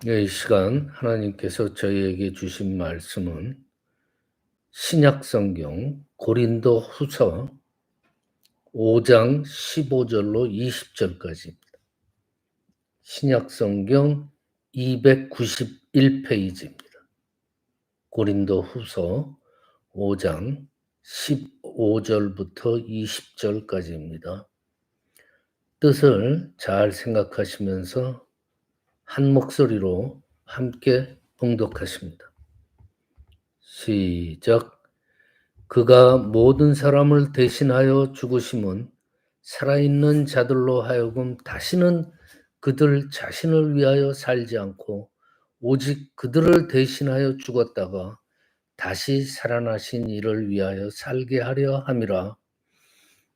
네, 이 시간 하나님께서 저희에게 주신 말씀은 신약성경 고린도후서 5장 15절로 20절까지입니다. 신약성경 291페이지입니다. 고린도후서 5장 15절부터 20절까지입니다. 뜻을 잘 생각하시면서 한 목소리로 함께 봉독하십니다. 시작. 그가 모든 사람을 대신하여 죽으심은 살아있는 자들로 하여금 다시는 그들 자신을 위하여 살지 않고 오직 그들을 대신하여 죽었다가 다시 살아나신 이를 위하여 살게 하려 함이라.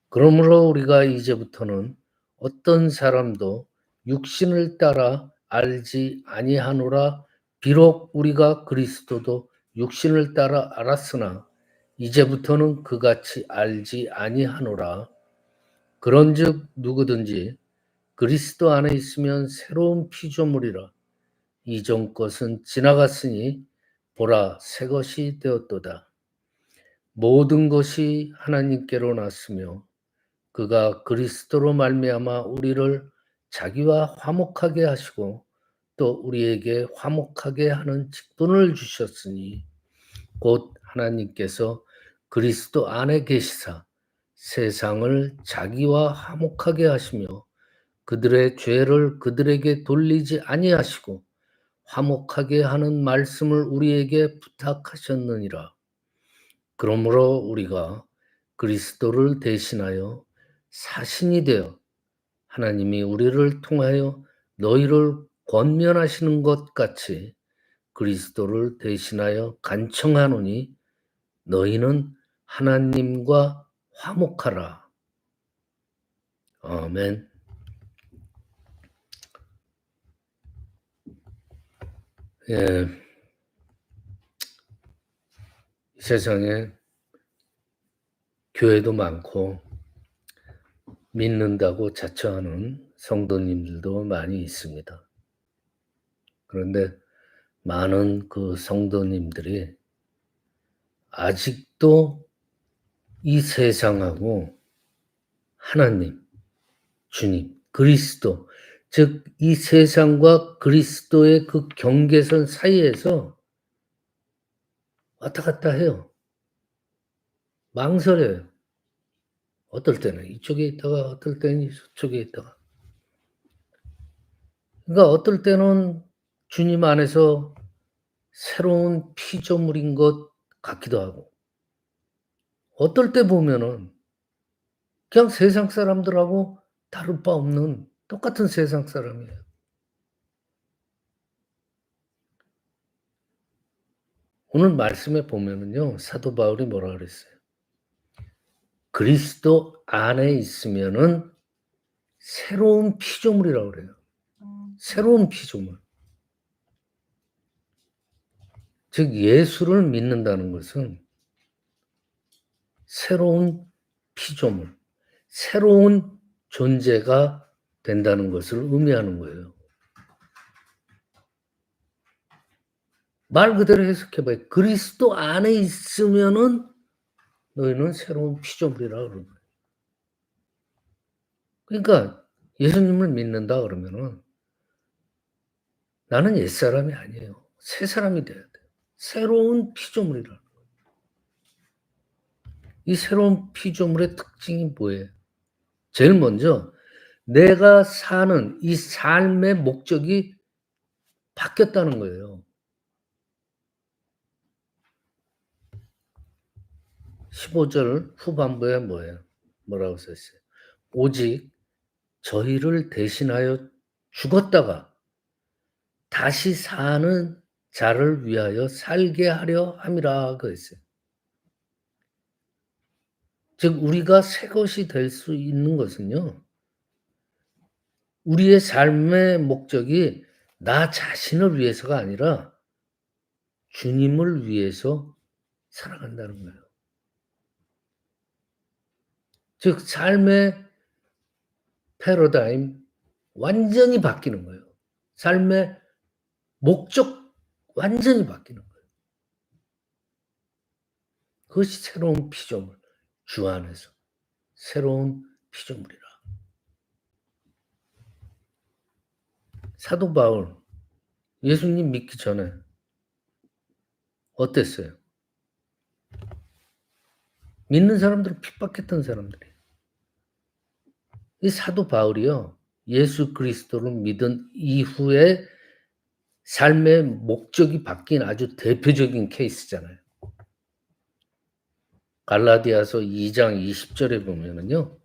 그러므로 우리가 이제부터는 어떤 사람도 육신을 따라 알지 아니하노라. 비록 우리가 그리스도도 육신을 따라 알았으나 이제부터는 그같이 알지 아니하노라. 그런즉 누구든지 그리스도 안에 있으면 새로운 피조물이라. 이전 것은 지나갔으니 보라 새 것이 되었도다. 모든 것이 하나님께로 났으며 그가 그리스도로 말미암아 우리를 자기와 화목하게 하시고 또 우리에게 화목하게 하는 직분을 주셨으니 곧 하나님께서 그리스도 안에 계시사 세상을 자기와 화목하게 하시며 그들의 죄를 그들에게 돌리지 아니하시고 화목하게 하는 말씀을 우리에게 부탁하셨느니라. 그러므로 우리가 그리스도를 대신하여 사신이 되어 하나님이 우리를 통하여 너희를 권면하시는 것 같이 그리스도를 대신하여 간청하노니 너희는 하나님과 화목하라. 아멘. 예, 이 세상에 교회도 많고 믿는다고 자처하는 성도님들도 많이 있습니다. 그런데 많은 그 성도님들이 아직도 이 세상하고 하나님, 주님, 그리스도, 즉 이 세상과 그리스도의 그 경계선 사이에서 왔다 갔다 해요. 망설여요. 어떨 때는 이쪽에 있다가 어떨 때는 저쪽에 있다가. 그러니까 어떨 때는 주님 안에서 새로운 피조물인 것 같기도 하고 어떨 때 보면은 그냥 세상 사람들하고 다를 바 없는 똑같은 세상 사람이에요. 오늘 말씀에 보면은요. 사도 바울이 뭐라 그랬어요? 그리스도 안에 있으면은 새로운 피조물이라고 그래요. 새로운 피조물. 즉 예수를 믿는다는 것은 새로운 피조물, 새로운 존재가 된다는 것을 의미하는 거예요. 말 그대로 해석해 봐요. 그리스도 안에 있으면은 너희는 새로운 피조물이라 그러는 거예요. 그러니까 예수님을 믿는다 그러면은 나는 옛사람이 아니에요. 새 사람이 돼야 돼요. 새로운 피조물이라는 거예요. 이 새로운 피조물의 특징이 뭐예요? 제일 먼저 내가 사는 이 삶의 목적이 바뀌었다는 거예요. 15절 후반부에 뭐예요? 뭐라고 썼어요? 오직 저희를 대신하여 죽었다가 다시 사는 자를 위하여 살게 하려 함이라 그랬어요. 즉 우리가 새 것이 될 수 있는 것은요. 우리의 삶의 목적이 나 자신을 위해서가 아니라 주님을 위해서 살아간다는 거예요. 즉 삶의 패러다임 완전히 바뀌는 거예요. 삶의 목적 완전히 바뀌는 거예요. 그것이 새로운 피조물. 주 안에서 새로운 피조물이라. 사도 바울 예수님 믿기 전에 어땠어요? 믿는 사람들을 핍박했던 사람들이에요. 이 사도 바울이요. 예수 그리스도를 믿은 이후에 삶의 목적이 바뀐 아주 대표적인 케이스잖아요. 갈라디아서 2장 20절에 보면은요.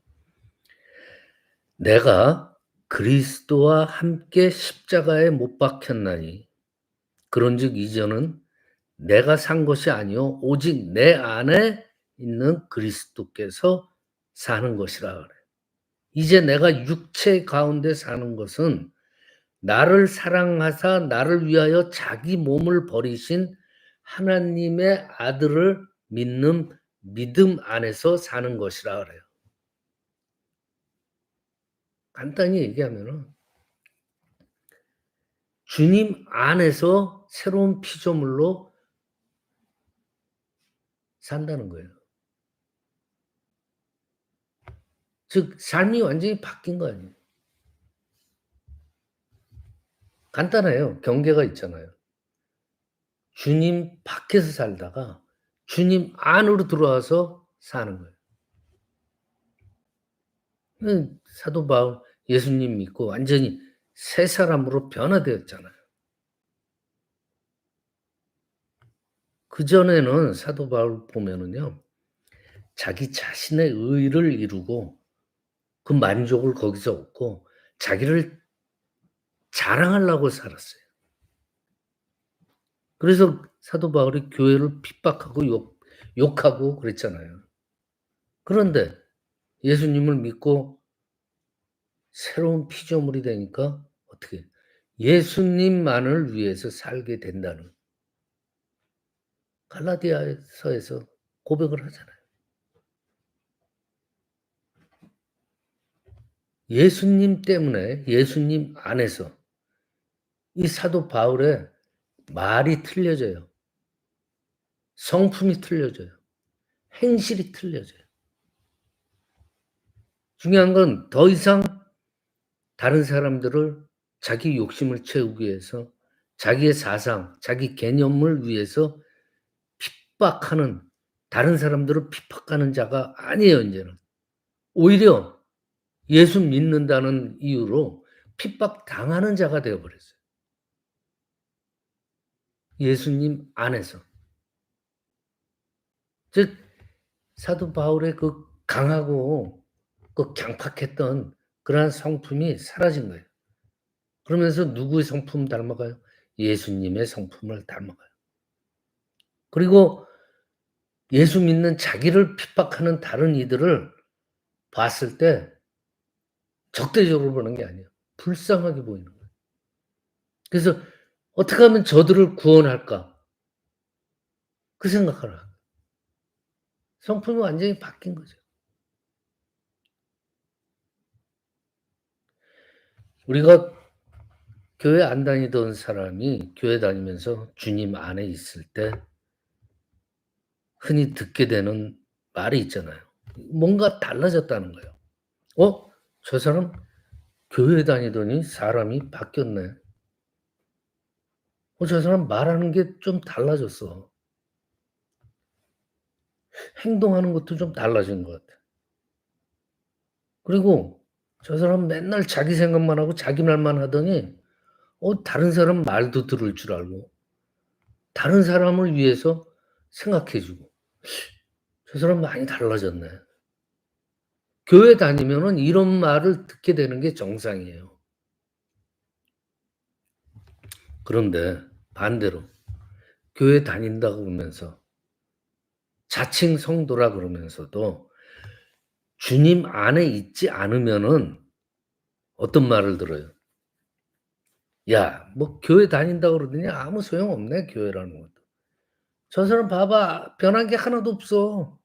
내가 그리스도와 함께 십자가에 못 박혔나니 그런즉 이제는 내가 산 것이 아니요 오직 내 안에 있는 그리스도께서 사는 것이라 그래요. 이제 내가 육체 가운데 사는 것은 나를 사랑하사 나를 위하여 자기 몸을 버리신 하나님의 아들을 믿는 믿음 안에서 사는 것이라 그래요. 간단히 얘기하면은 주님 안에서 새로운 피조물로 산다는 거예요. 즉 삶이 완전히 바뀐 거 아니에요. 간단해요. 경계가 있잖아요. 주님 밖에서 살다가 주님 안으로 들어와서 사는 거예요. 사도 바울 예수님 믿고 완전히 새 사람으로 변화되었잖아요. 그전에는 사도 바울 보면은요. 자기 자신의 의를 이루고 그 만족을 거기서 얻고 자기를 자랑하려고 살았어요. 그래서 사도 바울이 교회를 핍박하고 욕하고 그랬잖아요. 그런데 예수님을 믿고 새로운 피조물이 되니까 어떻게 예수님만을 위해서 살게 된다는 갈라디아서에서 고백을 하잖아요. 예수님 때문에 예수님 안에서 이 사도 바울의 말이 틀려져요. 성품이 틀려져요. 행실이 틀려져요. 중요한 건 더 이상 다른 사람들을 자기 욕심을 채우기 위해서 자기의 사상, 자기 개념을 위해서 핍박하는 다른 사람들을 핍박하는 자가 아니에요 인제는. 오히려 예수 믿는다는 이유로 핍박당하는 자가 되어 버렸어요. 예수님 안에서. 즉 사도 바울의 그 강하고 그 강팍했던 그러한 성품이 사라진 거예요. 그러면서 누구의 성품 닮아가요? 예수님의 성품을 닮아가요. 그리고 예수 믿는 자기를 핍박하는 다른 이들을 봤을 때 적대적으로 보는 게 아니에요. 불쌍하게 보이는 거예요. 그래서 '어떻게 하면 저들을 구원할까?' 그 생각을 하는 거예요. 성품이 완전히 바뀐 거죠. 우리가 교회 안 다니던 사람이 교회 다니면서 주님 안에 있을 때 흔히 듣게 되는 말이 있잖아요. 뭔가 달라졌다는 거예요. '어? 저 사람 교회 다니더니 사람이 바뀌었네. 저 사람 말하는 게 좀 달라졌어. 행동하는 것도 좀 달라진 것 같아. 그리고 저 사람 맨날 자기 생각만 하고 자기 말만 하더니 다른 사람 말도 들을 줄 알고 다른 사람을 위해서 생각해 주고 저 사람 많이 달라졌네.' 교회 다니면은 이런 말을 듣게 되는 게 정상이에요. 그런데 반대로 교회 다닌다고 그러면서 자칭 성도라 그러면서도 주님 안에 있지 않으면은 어떤 말을 들어요? "야 뭐 교회 다닌다고 그러더니 아무 소용없네 교회라는 것도. 저 사람 봐봐. 변한 게 하나도 없어.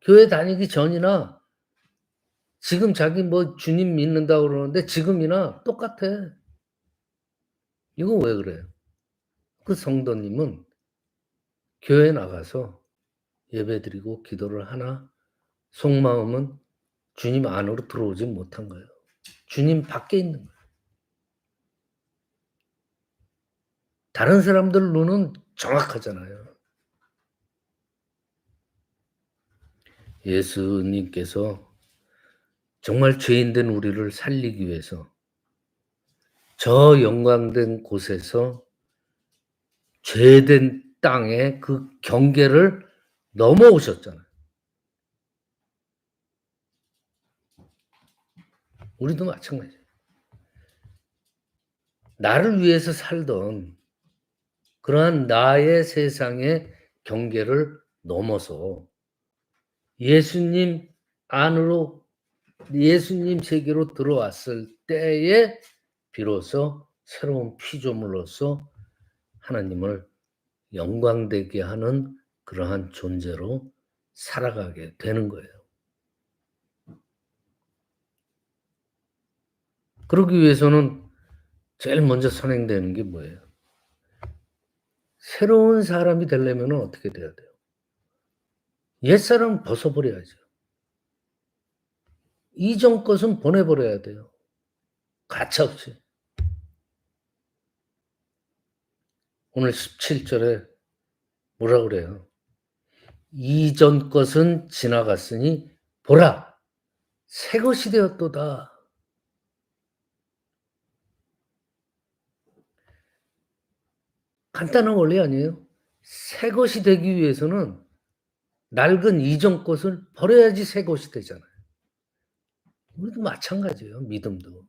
교회 다니기 전이나 지금 자기 뭐 주님 믿는다고 그러는데 지금이나 똑같아." 이건 왜 그래요? 그 성도님은 교회 나가서 예배드리고 기도를 하나 속마음은 주님 안으로 들어오지 못한 거예요. 주님 밖에 있는 거예요. 다른 사람들 눈은 정확하잖아요. 예수님께서 정말 죄인된 우리를 살리기 위해서 저 영광된 곳에서 죄된 땅의 그 경계를 넘어오셨잖아요. 우리도 마찬가지예요. 나를 위해서 살던 그러한 나의 세상의 경계를 넘어서 예수님 안으로 예수님 세계로 들어왔을 때에 비로소 새로운 피조물로서 하나님을 영광되게 하는 그러한 존재로 살아가게 되는 거예요. 그러기 위해서는 제일 먼저 선행되는 게 뭐예요? 새로운 사람이 되려면은 어떻게 돼야 돼요? 옛사람은 벗어버려야죠. 이전 것은 보내버려야 돼요. 가차없이. 오늘 17 절에 뭐라 그래요? "이전 것은 지나갔으니 보라 새 것이 되었도다." 간단한 원리 아니에요? 새 것이 되기 위해서는 낡은 이전 것을 버려야지 새 것이 되잖아요. 우리도 마찬가지예요, 믿음도.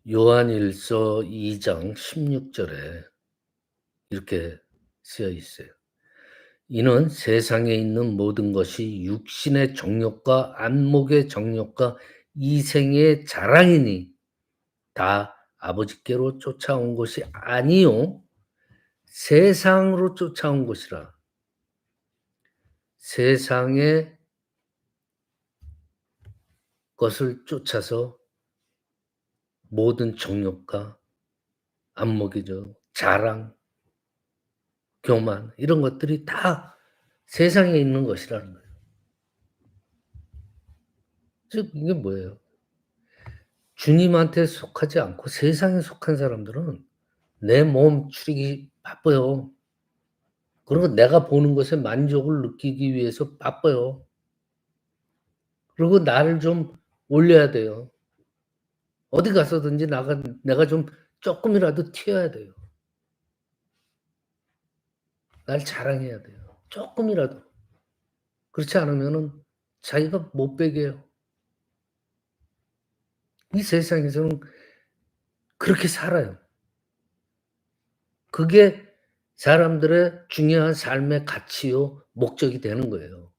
요한일서 2장 16 절에 이렇게 쓰여 있어요. "이는 세상에 있는 모든 것이 육신의 정욕과 안목의 정욕과 이생의 자랑이니 다 아버지께로 쫓아온 것이 아니요 세상으로 쫓아온 것이라." 세상의 것을 쫓아서 모든 정욕과 안목이죠. 자랑, 교만 이런 것들이 다 세상에 있는 것이라는 거예요. 즉 이게 뭐예요? 주님한테 속하지 않고 세상에 속한 사람들은 내 몸 추리기 바빠요. 그리고 내가 보는 것에 만족을 느끼기 위해서 바빠요. 그리고 나를 좀 올려야 돼요. 어디 가서든지 내가 좀 쪼끔이라도 튀어야 돼요. 날 자랑해야 돼요. 쪼끔이라도. 그렇지 않으면은 자기가 못 배겨요. 이 세상에서는 그렇게 살아요. 그게 사람들의 중요한 삶의 가치요 목적이 되는 거예요.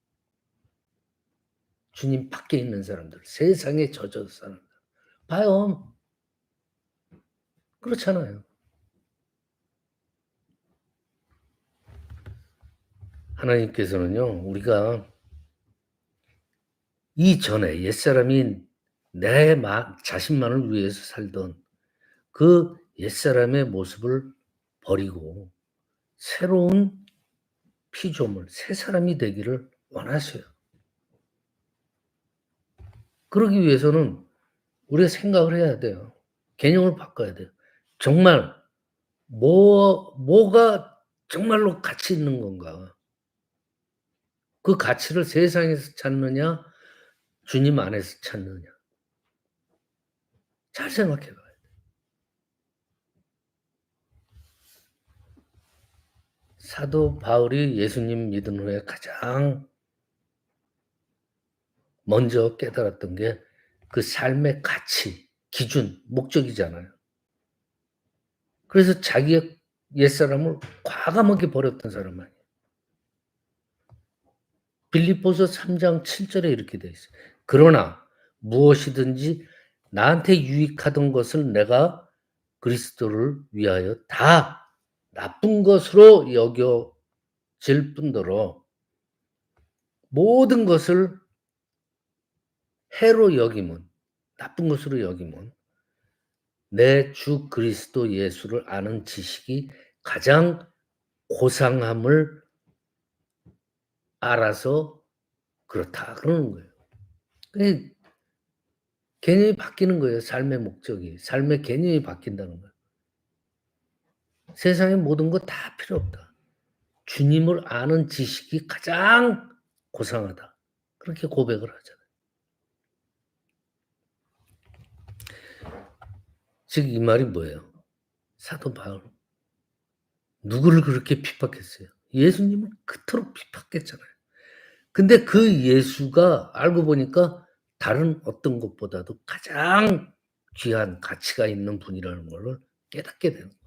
주님 밖에 있는 사람들, 세상에 젖어서 사는 사람. 봐요. 그렇잖아요. 하나님께서는요, 우리가 이전에 옛사람인 내 자신만을 위해서 살던 그 옛사람의 모습을 버리고 새로운 피조물, 새 사람이 되기를 원하셔요. 그러기 위해서는 우리가 생각을 해야 돼요. 개념을 바꿔야 돼요. 정말 뭐가 정말로 가치 있는 건가? 그 가치를 세상에서 찾느냐 주님 안에서 찾느냐. 잘 생각해 봐요. 사도 바울이 예수님 믿은 후에 가장 먼저 깨달았던 게 그 삶의 가치, 기준, 목적이잖아요. 그래서 자기의 옛사람을 과감하게 버렸던 사람 아니에요. 빌립보서 3장 7 절에 이렇게 되어 있어요. "그러나 무엇이든지 나한테 유익하던 것을 내가 그리스도를 위하여 다 나쁜 것으로 여겨질 뿐더러 모든 것을 해로 여김은, 나쁜 것으로 여김은 내 주 그리스도 예수를 아는 지식이 가장 고상함을 알아서 그렇다 그러는 거예요. 그 개념이 바뀌는 거예요, 삶의 목적이. 삶의 개념이 바뀐다는 거예요. 세상의 모든 거 다 필요 없다. 주님을 아는 지식이 가장 고상하다. 그렇게 고백을 하잖아요. 즉 이 말이 뭐예요? 사도 바울 누구를 그렇게 핍박했어요? 예수님을 그토록 핍박했잖아요. 근데 그 예수가 알고 보니까 다른 어떤 것보다도 가장 귀한 가치가 있는 분이라는 걸 깨닫게 되는 거예요.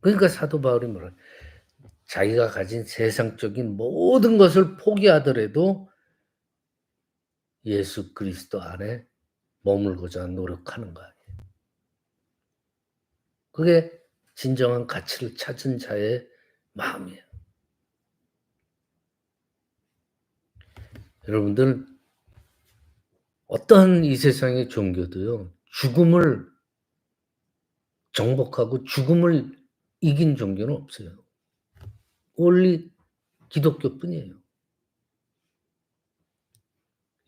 그러니까 사도 바울이 뭐라 자기가 가진 세상적인 모든 것을 포기하더라도 예수 그리스도 안에 머물고자 노력하는 거 아니에요. 그게 진정한 가치를 찾은 자의 마음이에요. 여러분들 어떠한 이 세상의 종교도요. 죽음을 정복하고 죽음을 이긴 종교는 없어요. only 기독교뿐이에요.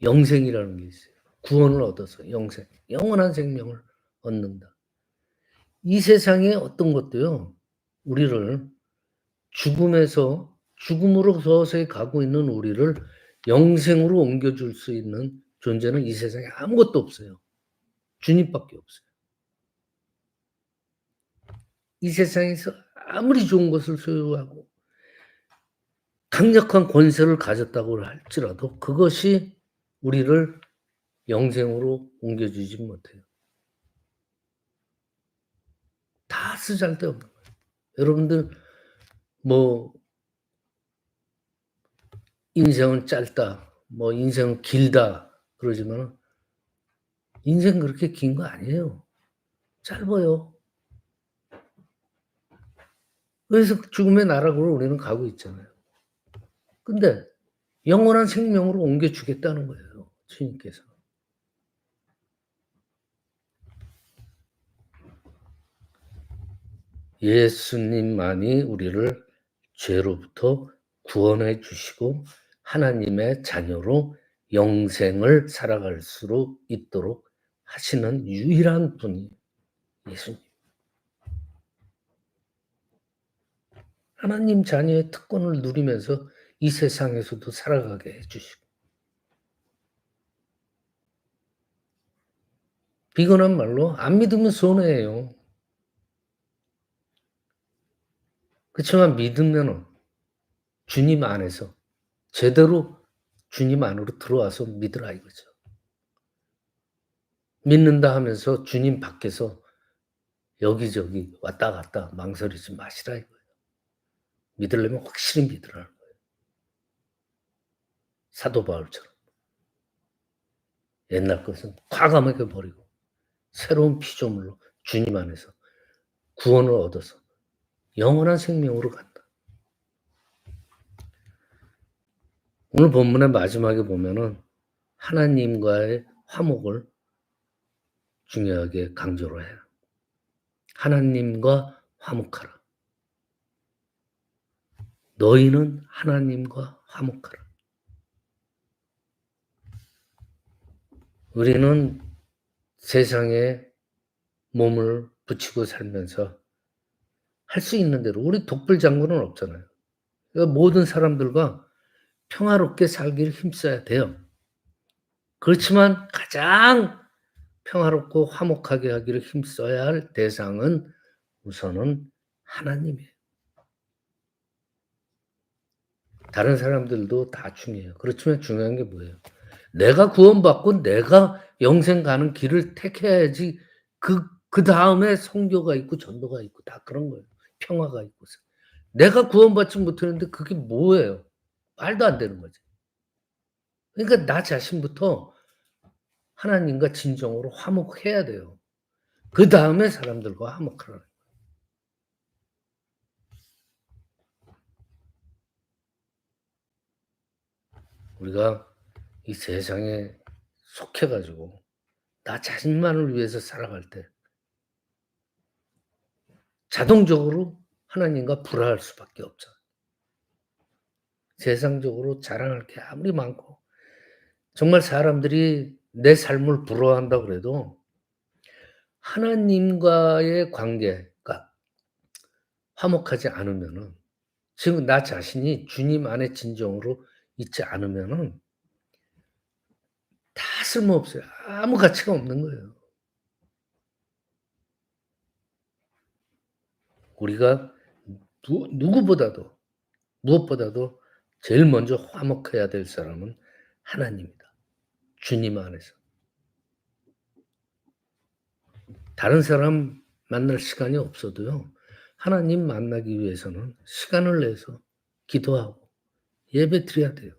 영생이라는 게 있어요. 구원을 얻어서 영생, 영원한 생명을 얻는다. 이 세상의 어떤 것도요. 우리를 죽음에서 죽음으로 서서히 가고 있는 우리를 영생으로 옮겨줄 수 있는 존재는 이 세상에 아무것도 없어요. 주님밖에 없어요. 이 세상에서 아무리 좋은 것을 소유하고 강력한 권세를 가졌다고 할지라도 그것이 우리를 영생으로 옮겨주지 못해요. 다 쓰잘데없는 거예요. 여러분들 뭐 인생은 짧다, 뭐 인생은 길다 그러지만은 인생 그렇게 긴 거 아니에요. 짧아요. 그래서 죽음의 나라로 우리는 가고 있잖아요. 근데 영원한 생명으로 옮겨주겠다는 거예요, 주님께서. 예수님만이 우리를 죄로부터 구원해 주시고 하나님의 자녀로 영생을 살아갈 수 있도록 하시는 유일한 분이 예수님. 하나님 자녀의 특권을 누리면서 이 세상에서도 살아가게 해 주시고 비건한 말로 안 믿으면 손해예요. 그렇지만 믿으면은 주님 안에서 제대로 주님 안으로 들어와서 믿으라 이거죠. 믿는다 하면서 주님 밖에서 여기저기 왔다 갔다 망설이지 마시라 이거예요. 믿으려면 확실히 믿으라는 거예요. 사도 바울처럼. 옛날 것은 과감하게 버리고 새로운 피조물로 주님 안에서 구원을 얻어서 영원한 생명으로 간다. 오늘 본문의 마지막에 보면은 하나님과의 화목을 중요하게 강조를 해요. 하나님과 화목하라. 너희는 하나님과 화목하라. 우리는 세상에 몸을 붙이고 살면서 할 수 있는 대로 우리 독불장군은 없잖아요. 그러니까 모든 사람들과 평화롭게 살기를 힘써야 돼요. 그렇지만 가장 평화롭고 화목하게 하기를 힘써야 할 대상은 우선은 하나님이에요. 다른 사람들도 다 중요해요. 그렇지만 중요한 게 뭐예요? 내가 구원받고 내가 영생 가는 길을 택해야지 그다음에 선교가 있고 전도가 있고 다 그런 거예요. 평화가 있고. 내가 구원받지 못했는데 그게 뭐예요? 말도 안 되는 거지. 그러니까 나 자신부터 하나님과 진정으로 화목해야 돼요. 그다음에 사람들과 화목하라. 우리가 이 세상에 속해 가지고 나 자신만을 위해서 살아갈 때 자동적으로 하나님과 불화할 수밖에 없잖아요. 세상적으로 자랑할 게 아무리 많고 정말 사람들이 내 삶을 부러워한다 그래도 하나님과의 관계가 화목하지 않으면은, 즉 나 자신이 주님 안에 진정으로 있지 않으면은 다 쓸모없어요. 아무 가치가 없는 거예요. 우리가 누구보다도 무엇보다도 제일 먼저 화목해야 될 사람은 하나님이다. 주님 안에서. 다른 사람 만날 시간이 없어도요. 하나님 만나기 위해서는 시간을 내서 기도하고 예배 드려야 돼요.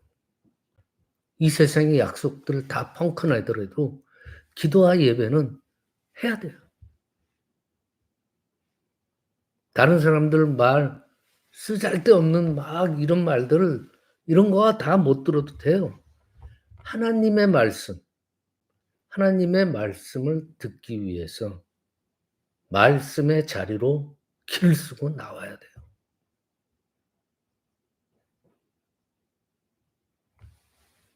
이 세상의 약속들 다 펑크나더라도 기도와 예배는 해야 돼요. 다른 사람들 말 쓰잘데없는 막 이런 말들을 이런 거 다 못 들어도 돼요. 하나님의 말씀, 하나님의 말씀을 듣기 위해서 말씀의 자리로 길을 쓰고 나와야 돼요.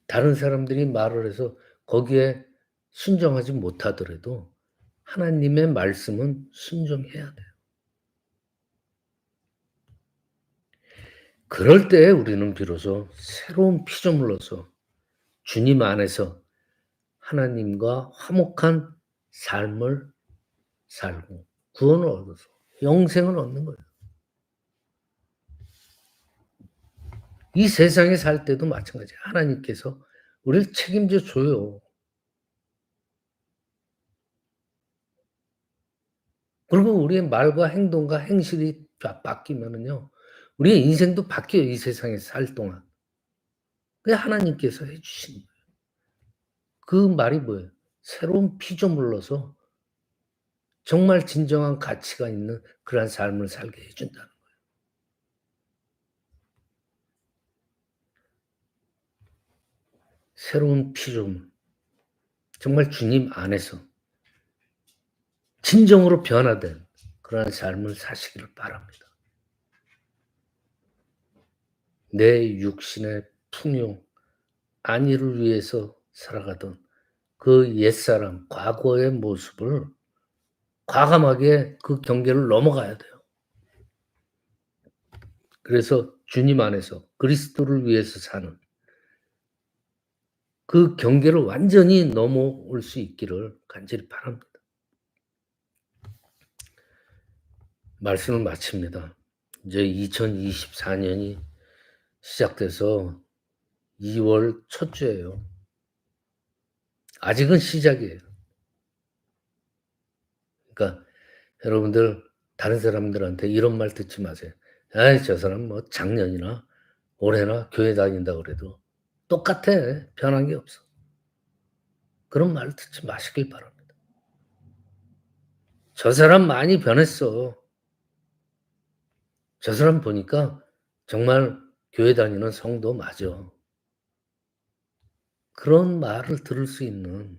다른 사람들이 말을 해서 거기에 순종하지 못하더라도 하나님의 말씀은 순종해야 돼요. 그럴 때 우리는 비로소 새로운 피조물로서 주님 안에서 하나님과 화목한 삶을 살고 구원을 얻어서 영생을 얻는 거예요. 이 세상에 살 때도 마찬가지예요. 하나님께서 우리를 책임져 줘요. 그리고 우리의 말과 행동과 행실이 바뀌면은요, 우리의 인생도 바뀌어요, 이 세상에 살 동안. 그게 하나님께서 해 주신 거예요. 그 말이 뭐예요? 새로운 피조물로서 정말 진정한 가치가 있는 그러한 삶을 살게 해 준다는 거예요. 새로운 피조물. 정말 주님 안에서 진정으로 변화된 그러한 삶을 사시기를 바랍니다. 내 육신의 풍요, 안위를 위해서 살아가던 그 옛사람, 과거의 모습을 과감하게 그 경계를 넘어가야 돼요. 그래서 주님 안에서 그리스도를 위해서 사는 그 경계를 완전히 넘어올 수 있기를 간절히 바랍니다. 말씀을 마칩니다. 이제 2024년이 시작돼서 2월 첫 주예요. 아직은 시작이에요. 그러니까 여러분들 다른 사람들한테 이런 말 듣지 마세요. "아이 저 사람 뭐 작년이나 올해나 교회 다닌다 그래도 똑같아. 변한 게 없어." 그런 말 듣지 마시길 바랍니다. "저 사람 많이 변했어. 저 사람 보니까 정말 교회 다니는 성도 맞아." 그런 말을 들을 수 있는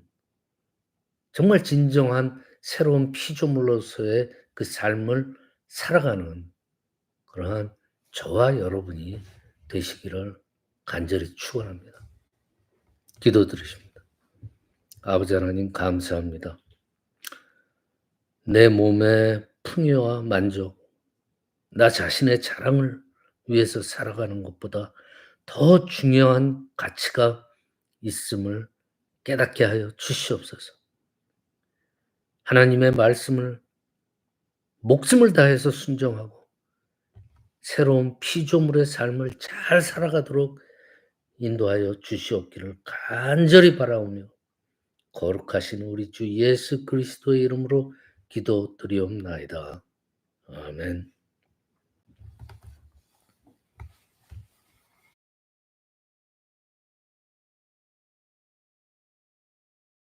정말 진정한 새로운 피조물로서의 그 삶을 살아가는 그러한 저와 여러분이 되시기를 간절히 축원합니다. 기도드리십니다. 아버지 하나님 감사합니다. 내 몸의 풍요와 만족, 나 자신의 자랑을 위해서 살아가는 것보다 더 중요한 가치가 있음을 깨닫게 하여 주시옵소서. 하나님의 말씀을 목숨을 다해서 순종하고 새로운 피조물의 삶을 잘 살아가도록 인도하여 주시옵기를 간절히 바라오며 거룩하신 우리 주 예수 그리스도의 이름으로 기도드리옵나이다. 아멘.